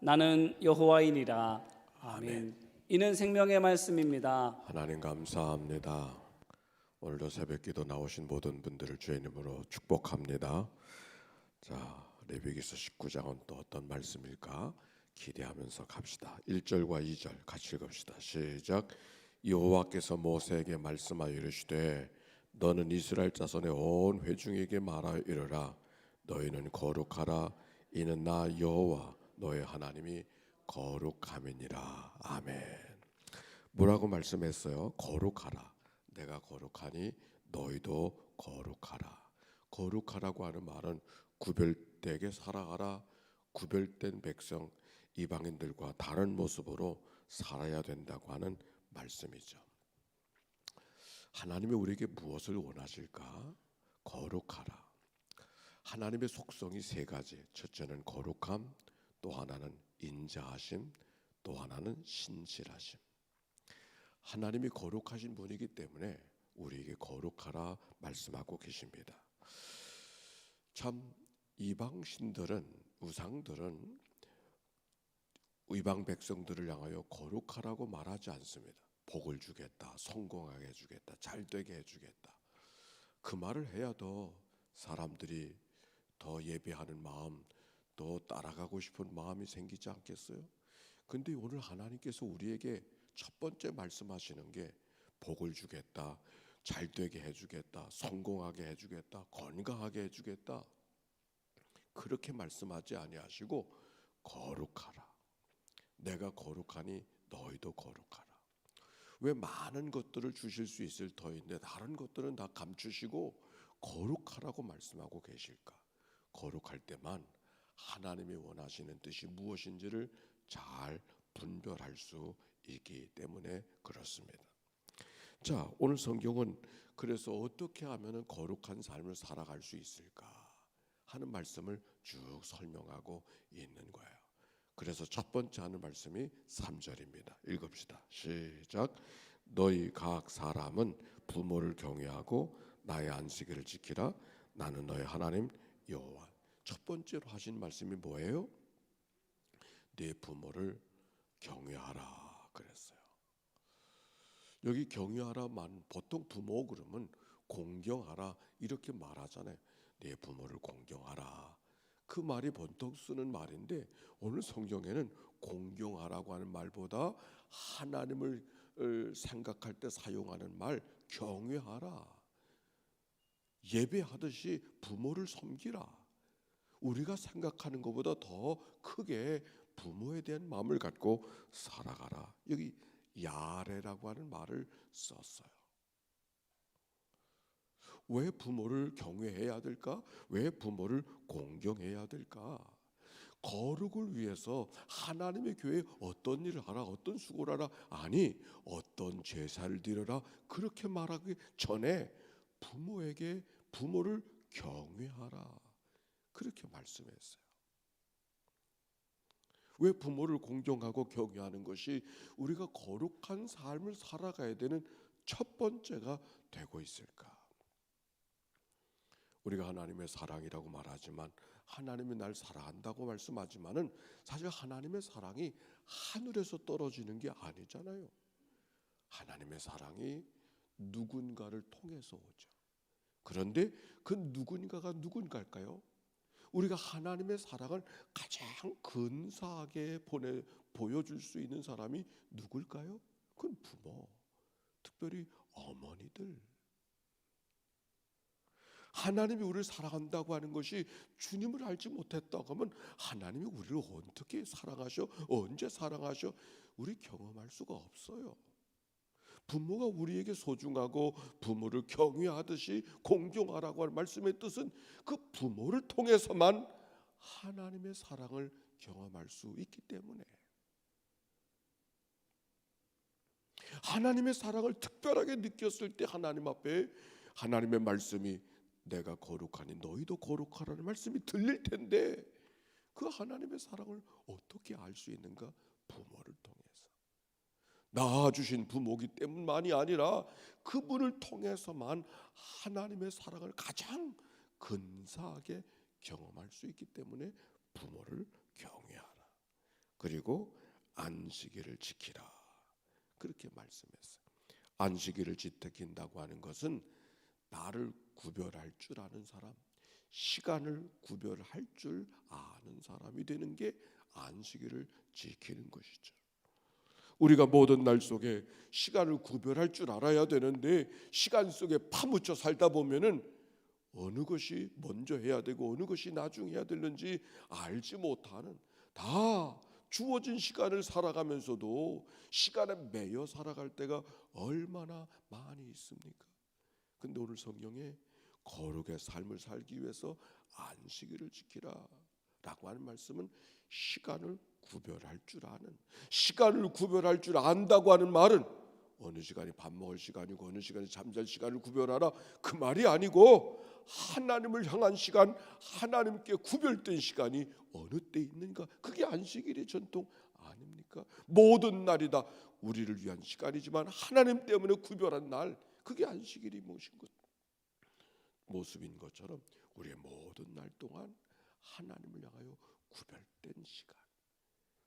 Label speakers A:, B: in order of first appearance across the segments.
A: 나는 여호와이니라. 아멘.
B: 아멘.
A: 이는 생명의 말씀입니다.
B: 하나님 감사합니다. 오늘도 새벽기도 나오신 모든 분들을 주의 이름으로 축복합니다. 자, 레위기서 19장은 또 어떤 말씀일까 기대하면서 갑시다. 1절과 2절 같이 읽읍시다. 시작. 여호와께서 모세에게 말씀하여 이르시되 너는 이스라엘 자손의 온 회중에게 말하여 이르라. 너희는 거룩하라. 이는 나 여호와 너의 하나님이 거룩함이니라. 아멘. 뭐라고 말씀했어요? 거룩하라. 내가 거룩하니 너희도 거룩하라. 거룩하라고 하는 말은 구별되게 살아가라. 구별된 백성 이방인들과 다른 모습으로 살아야 된다고 하는 말씀이죠. 하나님이 우리에게 무엇을 원하실까? 거룩하라. 하나님의 속성이 세 가지. 첫째는 거룩함, 또 하나는 인자하심, 또 하나는 신실하심. 하나님이 거룩하신 분이기 때문에 우리에게 거룩하라 말씀하고 계십니다. 참 이방 신들은, 우상들은 이방 백성들을 향하여 거룩하라고 말하지 않습니다. 복을 주겠다, 성공하게 해주겠다, 잘되게 해주겠다. 그 말을 해야 더 사람들이 더 예배하는 마음, 또 따라가고 싶은 마음이 생기지 않겠어요? 근데 오늘 하나님께서 우리에게 첫 번째 말씀하시는 게 복을 주겠다, 잘되게 해주겠다, 성공하게 해주겠다, 건강하게 해주겠다. 그렇게 말씀하지 아니하시고 거룩하라. 내가 거룩하니 너희도 거룩하라. 왜 많은 것들을 주실 수 있을 터인데 다른 것들은 다 감추시고 거룩하라고 말씀하고 계실까? 거룩할 때만 하나님이 원하시는 뜻이 무엇인지를 잘 분별할 수 있기 때문에 그렇습니다. 자, 오늘 성경은 그래서 어떻게 하면 거룩한 삶을 살아갈 수 있을까 하는 말씀을 쭉 설명하고 있는 거예요. 그래서 첫 번째 하는 말씀이 3절입니다. 읽읍시다. 시작. 너희 각 사람은 부모를 경외하고 나의 안식일을 지키라. 나는 너의 하나님 여호와. 첫 번째로 하신 말씀이 뭐예요? 네 부모를 경외하라 그랬어요. 여기 경외하라만 보통 부모 그러면 공경하라 이렇게 말하잖아요. 네 부모를 공경하라. 그 말이 보통 쓰는 말인데 오늘 성경에는 공경하라고 하는 말보다 하나님을 생각할 때 사용하는 말 경외하라. 예배하듯이 부모를 섬기라. 우리가 생각하는 것보다 더 크게 부모에 대한 마음을 갖고 살아가라. 여기 야레라고 하는 말을 썼어요. 왜 부모를 경외해야 될까? 왜 부모를 공경해야 될까? 거룩을 위해서 하나님의 교회에 어떤 일을 하라, 어떤 수고를 하라, 아니 어떤 제사를 드려라 그렇게 말하기 전에 부모를 경외하라 그렇게 말씀했어요. 왜 부모를 공경하고 경외하는 것이 우리가 거룩한 삶을 살아가야 되는 첫 번째가 되고 있을까? 우리가 하나님의 사랑이라고 말하지만 하나님이 날 사랑한다고 말씀하지만은 사실 하나님의 사랑이 하늘에서 떨어지는 게 아니잖아요. 하나님의 사랑이 누군가를 통해서 오죠. 그런데 그 누군가가 누군가일까요? 우리가 하나님의 사랑을 가장 근사하게 보여줄 수 있는 사람이 누굴까요? 그건 부모, 특별히 어머니들. 하나님이 우리를 사랑한다고 하는 것이 주님을 알지 못했다고 하면 하나님이 우리를 어떻게 사랑하셔? 언제 사랑하셔? 우리 경험할 수가 없어요. 부모가 우리에게 소중하고 부모를 경외하듯이 공경하라고 하는 말씀의 뜻은 그 부모를 통해서만 하나님의 사랑을 경험할 수 있기 때문에 하나님의 사랑을 특별하게 느꼈을 때 하나님 앞에 하나님의 말씀이 내가 거룩하니 너희도 거룩하라는 말씀이 들릴 텐데 그 하나님의 사랑을 어떻게 알 수 있는가? 부모를 통해서. 낳아주신 부모기 때문만이 아니라 그분을 통해서만 하나님의 사랑을 가장 근사하게 경험할 수 있기 때문에 부모를 경외하라. 그리고 안식일을 지키라. 그렇게 말씀했어요. 안식일을 지킨다고 하는 것은 나를 구별할 줄 아는 사람, 시간을 구별할 줄 아는 사람이 되는 게 안식일을 지키는 것이죠. 우리가 모든 날 속에 시간을 구별할 줄 알아야 되는데 시간 속에 파묻혀 살다 보면은 어느 것이 먼저 해야 되고 어느 것이 나중에 해야 되는지 알지 못하는, 다 주어진 시간을 살아가면서도 시간에 매여 살아갈 때가 얼마나 많이 있습니까? 근데 오늘 성경에 거룩의 삶을 살기 위해서 안식일을 지키라 라고 하는 말씀은 시간을 구별할 줄 아는, 시간을 구별할 줄 안다고 하는 말은 어느 시간이 밥 먹을 시간이고 어느 시간이 잠잘 시간을 구별하라, 그 말이 아니고 하나님을 향한 시간, 하나님께 구별된 시간이 어느 때 있는가, 그게 안식일의 전통 아닙니까? 모든 날이 다 우리를 위한 시간이지만 하나님 때문에 구별한 날, 그게 안식일이 모습인 것처럼 우리의 모든 날 동안 하나님을 향하여 구별된 시간.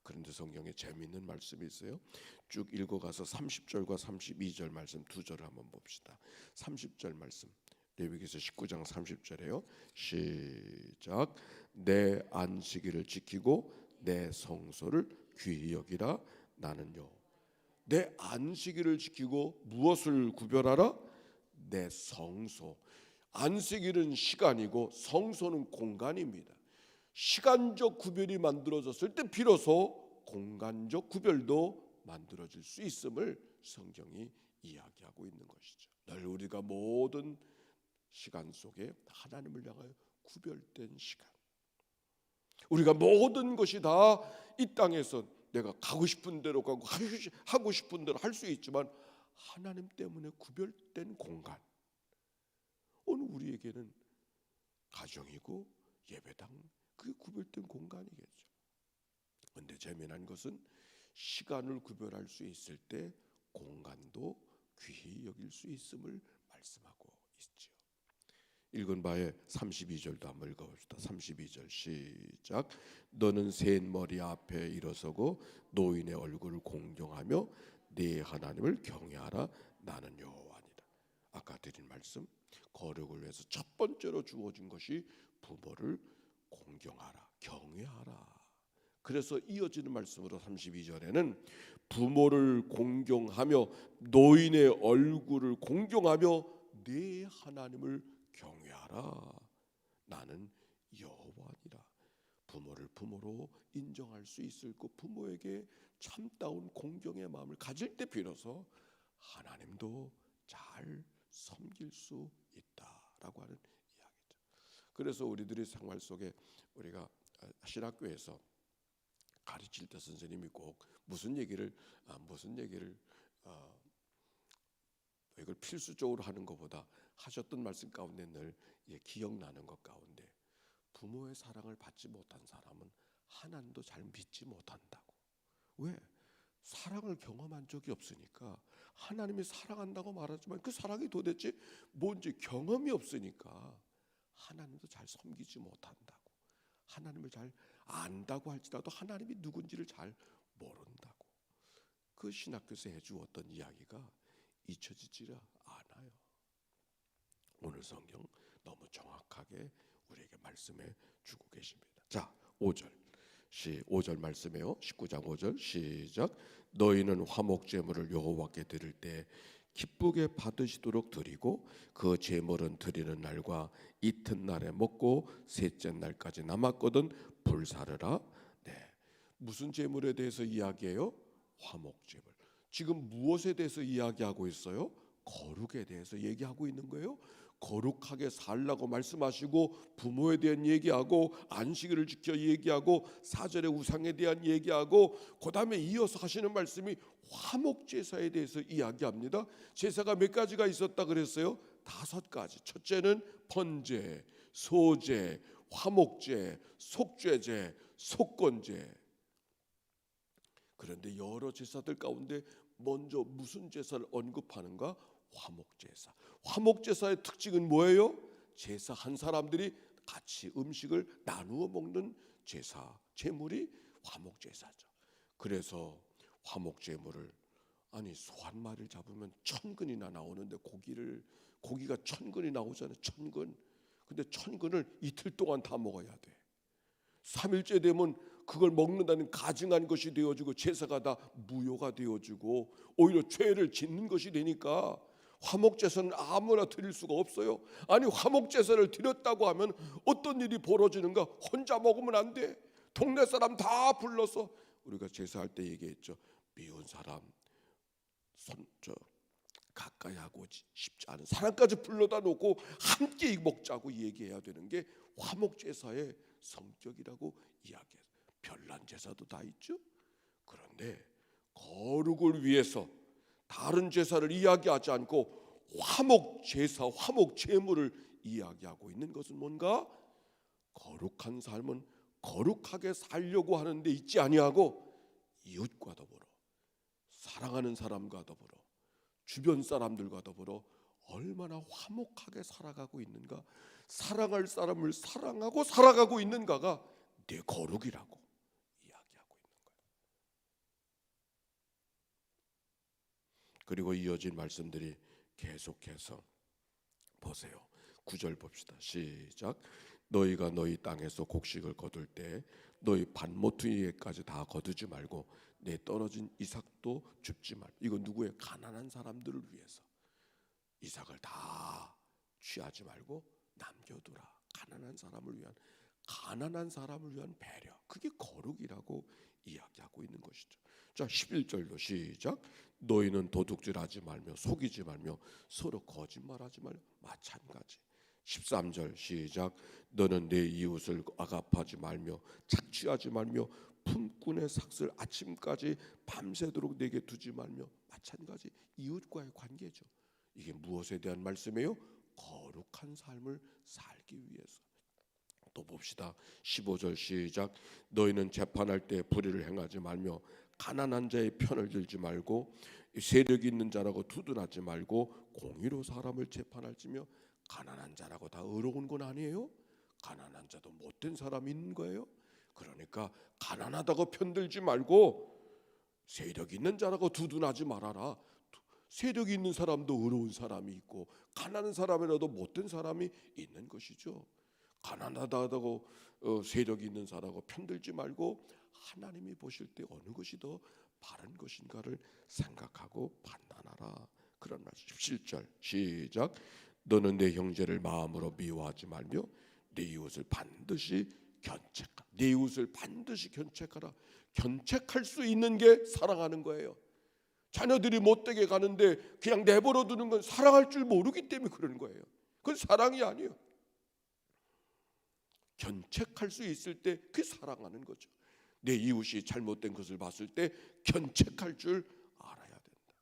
B: 그런데 성경에 재미있는 말씀이 있어요. 쭉 읽어가서 30절과 32절 말씀 두 절을 한번 봅시다. 30절 말씀, 레위기서 19장 30절에요. 시작. 내 안식일을 지키고 내 성소를 귀히 여기라. 나는요. 내 안식일을 지키고 무엇을 구별하라? 내 성소. 안식일은 시간이고 성소는 공간입니다. 시간적 구별이 만들어졌을 때 비로소 공간적 구별도 만들어질 수 있음을 성경이 이야기하고 있는 것이죠. 늘 우리가 모든 시간 속에 하나님을 향하여 구별된 시간, 우리가 모든 것이 다 이 땅에서 내가 가고 싶은 대로 가고 하고 싶은 대로 할 수 있지만 하나님 때문에 구별된 공간, 오늘 우리에게는 가정이고 예배당, 그게 구별된 공간이겠죠. 그런데 재미난 것은 시간을 구별할 수 있을 때 공간도 귀히 여길 수 있음을 말씀하고 있죠. 읽은 바에 32절도 한번 읽어봅시다. 32절 시작. 너는 센 머리 앞에 일어서고 노인의 얼굴을 공경하며 네 하나님을 경외하라. 나는 여호와니라. 아까 드린 말씀, 거룩을 위해서 첫 번째로 주어진 것이 부모를 공경하라, 경외하라. 그래서 이어지는 말씀으로 32절에는 부모를 공경하며 노인의 얼굴을 공경하며 네 하나님을 경외하라. 나는 여호와니라. 부모를 부모로 인정할 수 있을 것, 부모에게 참다운 공경의 마음을 가질 때 비로소 하나님도 잘 섬길 수 있다라고 하는 이야기죠. 그래서 우리들의 생활 속에 우리가 신학교에서 가르칠 때 선생님이 꼭 무슨 얘기를 이걸 필수적으로 하는 것보다 하셨던 말씀 가운데 늘 기억나는 것 가운데, 부모의 사랑을 받지 못한 사람은 하나님도 잘 믿지 못한다고. 왜? 사랑을 경험한 적이 없으니까. 하나님이 사랑한다고 말하지만 그 사랑이 도대체 뭔지 경험이 없으니까 하나님도 잘 섬기지 못한다고. 하나님을 잘 안다고 할지라도 하나님이 누군지를 잘 모른다고. 그 신학교에서 해주었던 이야기가 잊혀지지를 않아요. 오늘 성경 너무 정확하게 우리에게 말씀해 주고 계십니다. 자, 5절 말씀이에요. 19장 5절 시작. 너희는 화목 제물을 여호와께 드릴 때 기쁘게 받으시도록 드리고 그 제물은 드리는 날과 이튿날에 먹고 셋째 날까지 남았거든 불사르라. 네, 무슨 제물에 대해서 이야기해요? 화목 제물. 지금 무엇에 대해서 이야기하고 있어요? 거룩에 대해서 얘기하고 있는 거예요. 거룩하게 살라고 말씀하시고 부모에 대한 얘기하고 안식일을 지켜 얘기하고 사절의 우상에 대한 얘기하고 그 다음에 이어서 하시는 말씀이 화목제사에 대해서 이야기합니다. 제사가 몇 가지가 있었다 그랬어요? 5가지. 첫째는 번제, 소제, 화목제, 속죄제, 속건제. 그런데 여러 제사들 가운데 먼저 무슨 제사를 언급하는가? 화목제사. 화목제사의 특징은 뭐예요? 제사한 사람들이 같이 음식을 나누어 먹는 제사, 제물이 화목제사죠. 그래서 화목제물을 아니 소 한 마리를 잡으면 1000근이나 나오는데 고기가 1000근이 나오잖아요. 1000근. 근데 1000근을 이틀 동안 다 먹어야 돼. 3일째 되면 그걸 먹는다는 가증한 것이 되어지고 제사가 다 무효가 되어지고 오히려 죄를 짓는 것이 되니까 화목제사는 아무나 드릴 수가 없어요. 아니 화목제사를 드렸다고 하면 어떤 일이 벌어지는가? 혼자 먹으면 안 돼. 동네 사람 다 불러서 우리가 제사할 때 얘기했죠. 미운 사람 가까이 하고 싶지 않은 사람까지 불러다 놓고 함께 먹자고 얘기해야 되는 게 화목제사의 성격이라고 이야기해요. 별난 제사도 다 있죠. 그런데 거룩을 위해서 다른 제사를 이야기하지 않고 화목제사, 화목제물을 이야기하고 있는 것은 뭔가? 거룩한 삶은 거룩하게 살려고 하는데 있지 아니하고 이웃과 더불어 사랑하는 사람과 더불어 주변 사람들과 더불어 얼마나 화목하게 살아가고 있는가, 사랑할 사람을 사랑하고 살아가고 있는가가 내 거룩이라고 이야기하고 있는 거예요. 그리고 이어진 말씀들이 계속해서 보세요. 9절 봅시다. 시작. 너희가 너희 땅에서 곡식을 거둘 때 너희 밭모퉁이에까지 다 거두지 말고 내 떨어진 이삭도 줍지 말고. 이거 누구의? 가난한 사람들을 위해서. 이삭을 다 취하지 말고 남겨두라. 가난한 사람을 위한 배려. 그게 거룩이라고 이야기하고 있는 것이죠. 자, 11절도 시작. 너희는 도둑질하지 말며 속이지 말며 서로 거짓말하지 말며. 마찬가지. 13절 시작. 너는 내 이웃을 억압하지 말며 착취하지 말며 품꾼의 삭슬 아침까지 밤새도록 내게 두지 말며. 마찬가지. 이웃과의 관계죠. 이게 무엇에 대한 말씀이에요? 거룩한 삶을 살기 위해서. 또 봅시다. 15절 시작. 너희는 재판할 때 불의를 행하지 말며 가난한 자의 편을 들지 말고 세력이 있는 자라고 두둔하지 말고 공의로 사람을 재판할지며. 가난한 자라고 다 의로운 건 아니에요. 가난한 자도 못된 사람이 있는 거예요. 그러니까 가난하다고 편들지 말고 세력 있는 자라고 두둔하지 말아라. 세력이 있는 사람도 의로운 사람이 있고 가난한 사람이라도 못된 사람이 있는 것이죠. 가난하다고 세력이 있는 사람하고 편들지 말고 하나님이 보실 때 어느 것이 더 바른 것인가를 생각하고 판단하라. 그런 말씀. 17절 시작. 너는 내 형제를 마음으로 미워하지 말며 내 이웃을 반드시 견책하라. 내 이웃을 반드시 견책하라. 견책할 수 있는 게 사랑하는 거예요. 자녀들이 못되게 가는데 그냥 내버려 두는 건 사랑할 줄 모르기 때문에 그러는 거예요. 그건 사랑이 아니에요. 견책할 수 있을 때 그게 사랑하는 거죠. 내 이웃이 잘못된 것을 봤을 때 견책할 줄 알아야 된다.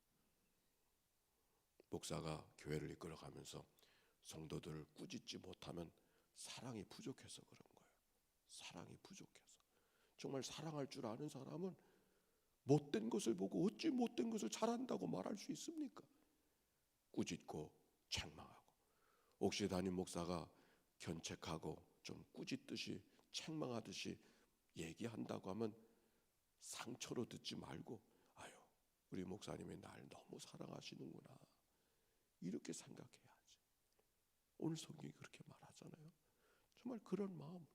B: 목사가 교회를 이끌어가면서 성도들을 꾸짖지 못하면 사랑이 부족해서 그런 거예요. 사랑이 부족해서. 정말 사랑할 줄 아는 사람은 못된 것을 보고 어찌 못된 것을 잘한다고 말할 수 있습니까? 꾸짖고 책망하고. 옥시 담임 목사가 견책하고 좀 꾸짖듯이 책망하듯이 얘기한다고 하면 상처로 듣지 말고 아유 우리 목사님이 날 너무 사랑하시는구나 이렇게 생각해야지. 오늘 성경이 그렇게 말하잖아요. 정말 그런 마음으로.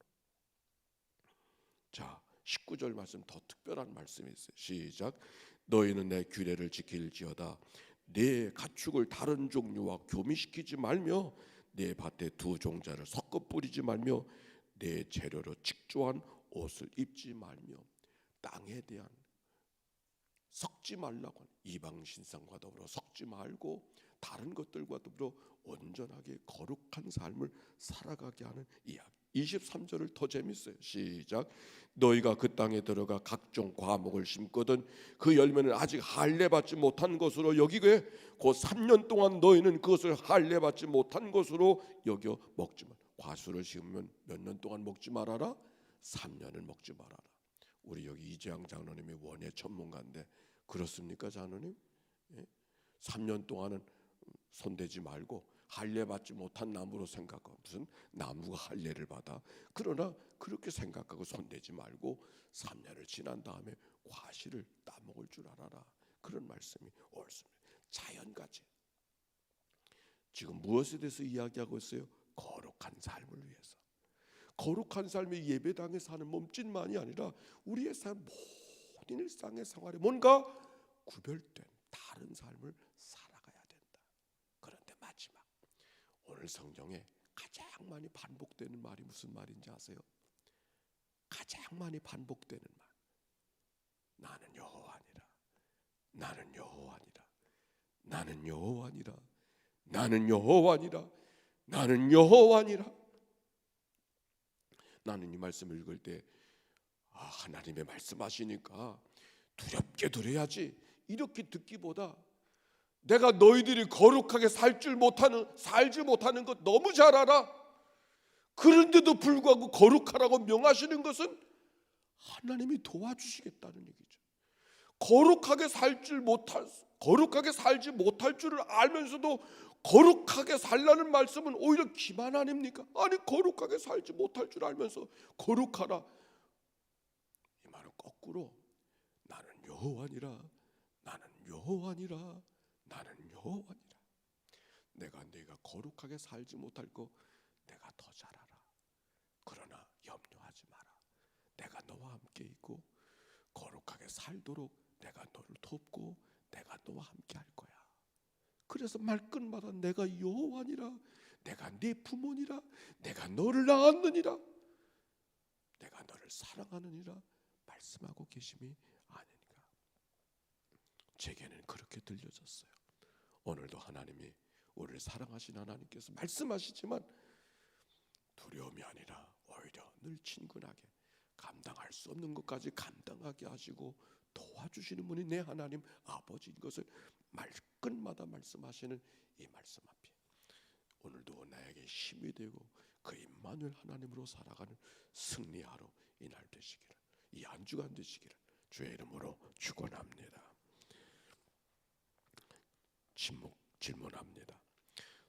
B: 자, 19절 말씀 더 특별한 말씀이 있어요. 시작. 너희는 내 규례를 지킬지어다. 내 가축을 다른 종류와 교미시키지 말며 내 밭에 두 종자를 섞어 뿌리지 말며 내 재료로 직조한 옷을 입지 말며. 땅에 대한 섞지 말라고 하는 이방 신상과 더불어 섞지 말고 다른 것들과 더불어 온전하게 거룩한 삶을 살아가게 하는 이야기. 23절을 더 재밌어요. 시작. 너희가 그 땅에 들어가 각종 과목을 심거든 그 열매는 아직 할례받지 못한 것으로 여기게 곧 3년 동안 너희는 그것을 할례받지 못한 것으로 여겨 먹지 말. 과수를 심으면 몇 년 동안 먹지 말아라? 3년을 먹지 말아라. 우리 여기 이재양 장로님이 원예 전문가인데 그렇습니까 장로님? 3년 동안은 손대지 말고 할례받지 못한 나무로 생각하고 무슨 나무가 할례를 받아. 그러나 그렇게 생각하고 손대지 말고 3년을 지난 다음에 과실을 따먹을 줄 알아라. 그런 말씀이 옳습니다. 자연같이 지금 무엇에 대해서 이야기하고 있어요? 거룩한 삶을 위해서. 거룩한 삶이 예배당에 사는 몸짓만이 아니라 우리의 삶 모든 일상의 생활에 뭔가 구별된 다른 삶을 살아가야 된다. 그런데 마지막 오늘 성경에 가장 많이 반복되는 말이 무슨 말인지 아세요? 가장 많이 반복되는 말. 나는 여호와니라. 나는 여호와니라. 나는 여호와니라. 나는 여호와니라. 나는 여호와니라. 나는 이 말씀을 읽을 때 하나님의 말씀하시니까 두렵게 들어야지 이렇게 듣기보다 내가 너희들이 거룩하게 살지 못하는 것 너무 잘 알아. 그런데도 불구하고 거룩하라고 명하시는 것은 하나님이 도와주시겠다는 얘기죠. 거룩하게 살지 못할 줄을 알면서도 거룩하게 살라는 말씀은 오히려 기만 아닙니까? 아니 거룩하게 살지 못할 줄 알면서 거룩하라. 이 말은 거꾸로 나는 여호와니라. 나는 여호와니라. 나는 여호와니라. 네가 거룩하게 살지 못할 거 내가 더 잘 알아. 그러나 염려하지 마라. 내가 너와 함께 있고 거룩하게 살도록 내가 너를 돕고 내가 너와 함께 할 거야. 그래서 말끝마다 내가 여호와니라. 내가 네 부모니라. 내가 너를 낳았느니라. 내가 너를 사랑하느니라 말씀하고 계심이 아닌가. 제게는 그렇게 들려졌어요. 오늘도 하나님이 우리를 사랑하신 하나님께서 말씀하시지만 두려움이 아니라 오히려 늘 친근하게 감당할 수 없는 것까지 감당하게 하시고 도와주시는 분이 내 하나님 아버지인 것을 말끝마다 말씀하시는 이 말씀 앞에 오늘도 나에게 힘이 되고 그 임마누엘 하나님으로 살아가는 승리하러 이날 되시기를, 이 한 주간 되시기를 주의 이름으로 축원합니다. 질문합니다.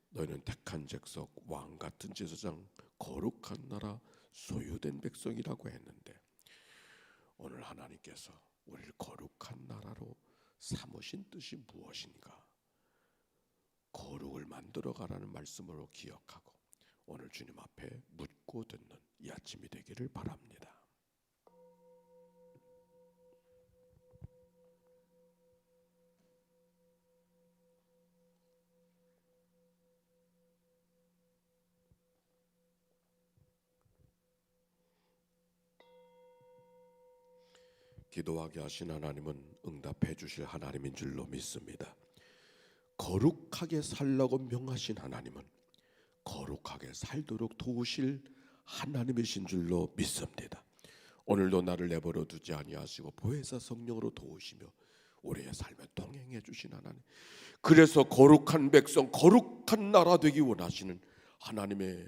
B: 너희는 택한 잭석, 왕 같은 제사장, 거룩한 나라, 소유된 백성이라고 했는데 오늘 하나님께서 우리를 거룩한 나라로 삼으신 뜻이 무엇인가? 거룩을 만들어가라는 말씀으로 기억하고 오늘 주님 앞에 묻고 듣는 이 아침이 되기를 바랍니다. 기도하게 하신 하나님은 응답해 주실 하나님인 줄로 믿습니다. 거룩하게 살라고 명하신 하나님은 거룩하게 살도록 도우실 하나님이신 줄로 믿습니다. 오늘도 나를 내버려 두지 아니하시고 보혜사 성령으로 도우시며 우리의 삶에 동행해 주신 하나님, 그래서 거룩한 백성, 거룩한 나라 되기 원하시는 하나님의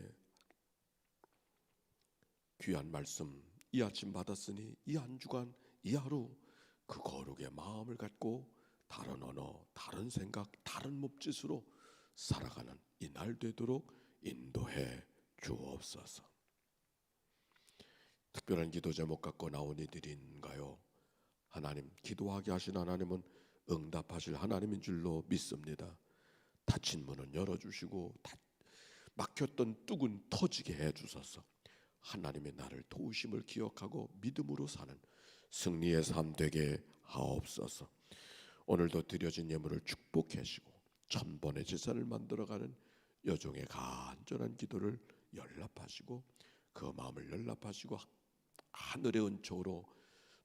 B: 귀한 말씀 이 아침 받았으니 이 한 주간 이 하루 그 거룩의 마음을 갖고 다른 언어, 다른 생각, 다른 몸짓으로 살아가는 이 날 되도록 인도해 주옵소서. 특별한 기도 제목 갖고 나온 이들인가요? 하나님, 기도하게 하신 하나님은 응답하실 하나님인 줄로 믿습니다. 닫힌 문은 열어주시고 막혔던 뚝은 터지게 해주소서. 하나님의 나를 도우심을 기억하고 믿음으로 사는 승리의 삶 되게 하옵소서. 오늘도 드려진 예물을 축복하시고 천번의 제사를 만들어가는 여종의 간절한 기도를 연락하시고 그 마음을 연락하시고 하늘의 은총으로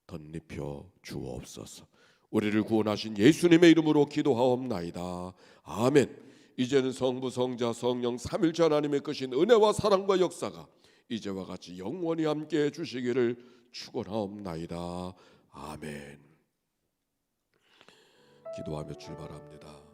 B: 덧입혀 주옵소서. 우리를 구원하신 예수님의 이름으로 기도하옵나이다. 아멘. 이제는 성부, 성자, 성령 삼일체 하나님의 크신 은혜와 사랑과 역사가 이제와 같이 영원히 함께해 주시기를 축원하옵나이다. 아멘. 기도하며 출발합니다.